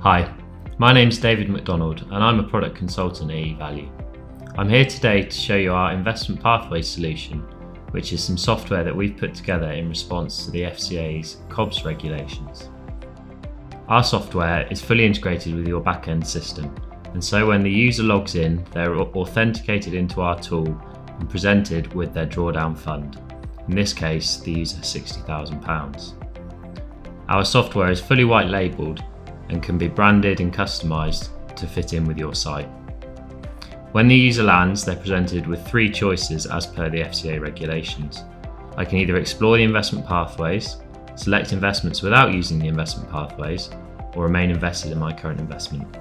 Hi, my name's David McDonald and I'm a product consultant at EValue. I'm here today to show you our investment pathways solution, which is some software that we've put together in response to the FCA's COBs regulations. Our software is fully integrated with your back-end system, and so when the user logs in, they're authenticated into our tool and presented with their drawdown fund. In this case, the user £60,000. Our software is fully white labelled and can be branded and customised to fit in with your site. When the user lands, they're presented with three choices as per the FCA regulations. I can either explore the investment pathways, select investments without using the investment pathways, or remain invested in my current investment.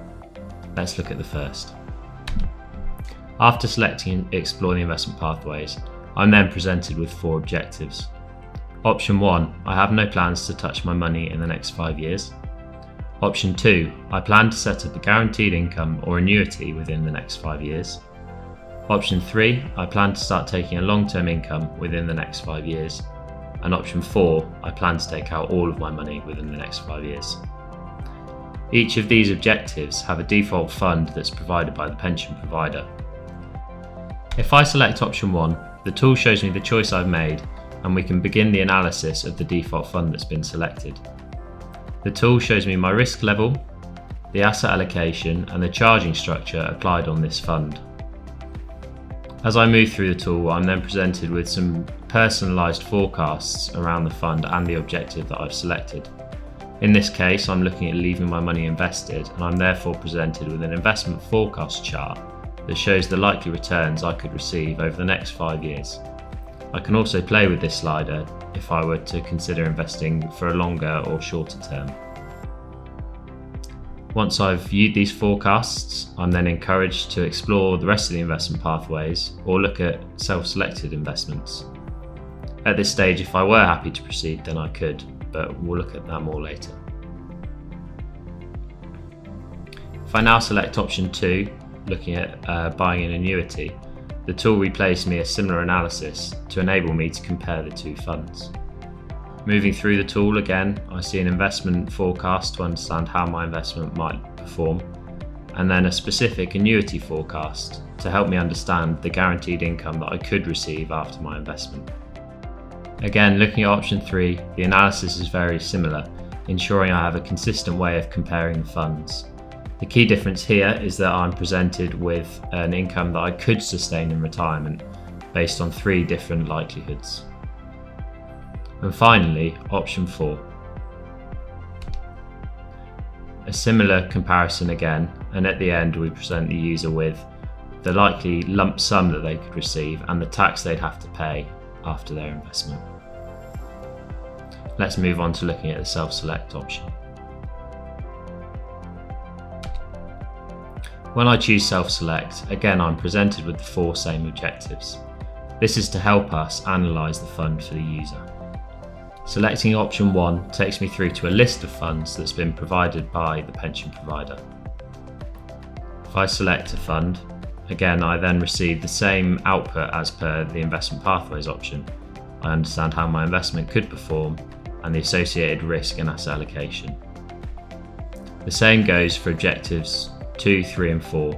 Let's look at the first. After selecting Explore the investment pathways, I'm then presented with four objectives. Option 1, I have no plans to touch my money in the next 5 years. Option 2, I plan to set up a guaranteed income or annuity within the next 5 years. Option 3, I plan to start taking a long-term income within the next 5 years. And option 4, I plan to take out all of my money within the next 5 years. Each of these objectives have a default fund that's provided by the pension provider. If I select option 1, the tool shows me the choice I've made and we can begin the analysis of the default fund that's been selected. The tool shows me my risk level, the asset allocation and the charging structure applied on this fund. As I move through the tool, I'm then presented with some personalised forecasts around the fund and the objective that I've selected. In this case, I'm looking at leaving my money invested and I'm therefore presented with an investment forecast chart that shows the likely returns I could receive over the next 5 years. I can also play with this slider if I were to consider investing for a longer or shorter term. Once I've viewed these forecasts, I'm then encouraged to explore the rest of the investment pathways or look at self-selected investments. At this stage, if I were happy to proceed, then I could, but we'll look at that more later. If I now select option 2, looking at buying an annuity, the tool replays me a similar analysis to enable me to compare the two funds. Moving through the tool again, I see an investment forecast to understand how my investment might perform, and then a specific annuity forecast to help me understand the guaranteed income that I could receive after my investment. Again, looking at option 3, the analysis is very similar, ensuring I have a consistent way of comparing the funds. The key difference here is that I'm presented with an income that I could sustain in retirement based on 3 different likelihoods. And finally, option 4. A similar comparison again, and at the end we present the user with the likely lump sum that they could receive and the tax they'd have to pay after their investment. Let's move on to looking at the self-select option. When I choose self-select, again I'm presented with the 4 same objectives. This is to help us analyse the fund for the user. Selecting option 1 takes me through to a list of funds that's been provided by the pension provider. If I select a fund, again I then receive the same output as per the investment pathways option. I understand how my investment could perform and the associated risk and asset allocation. The same goes for objectives 2, 3 and 4,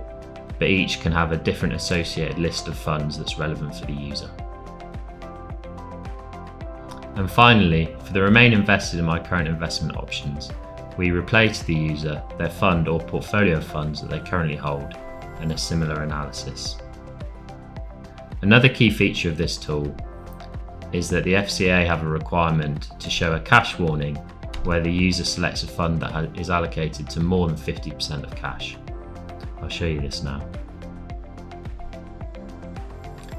but each can have a different associated list of funds that's relevant for the user. And finally, for the remain invested in my current investment options, we replay to the user their fund or portfolio of funds that they currently hold and a similar analysis. Another key feature of this tool is that the FCA have a requirement to show a cash warning where the user selects a fund that is allocated to more than 50% of cash. I'll show you this now.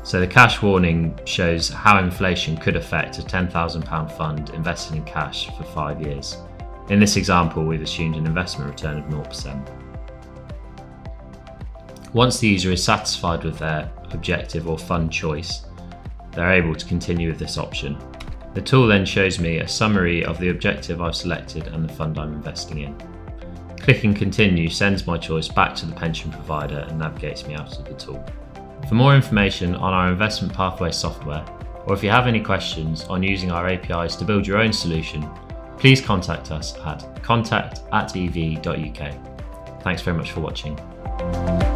So the cash warning shows how inflation could affect a £10,000 fund invested in cash for 5 years. In this example, we've assumed an investment return of 0%. Once the user is satisfied with their objective or fund choice, they're able to continue with this option. The tool then shows me a summary of the objective I've selected and the fund I'm investing in. Clicking continue sends my choice back to the pension provider and navigates me out of the tool. For more information on our investment pathway software, or if you have any questions on using our APIs to build your own solution, please contact us at contact@ev.uk. Thanks very much for watching.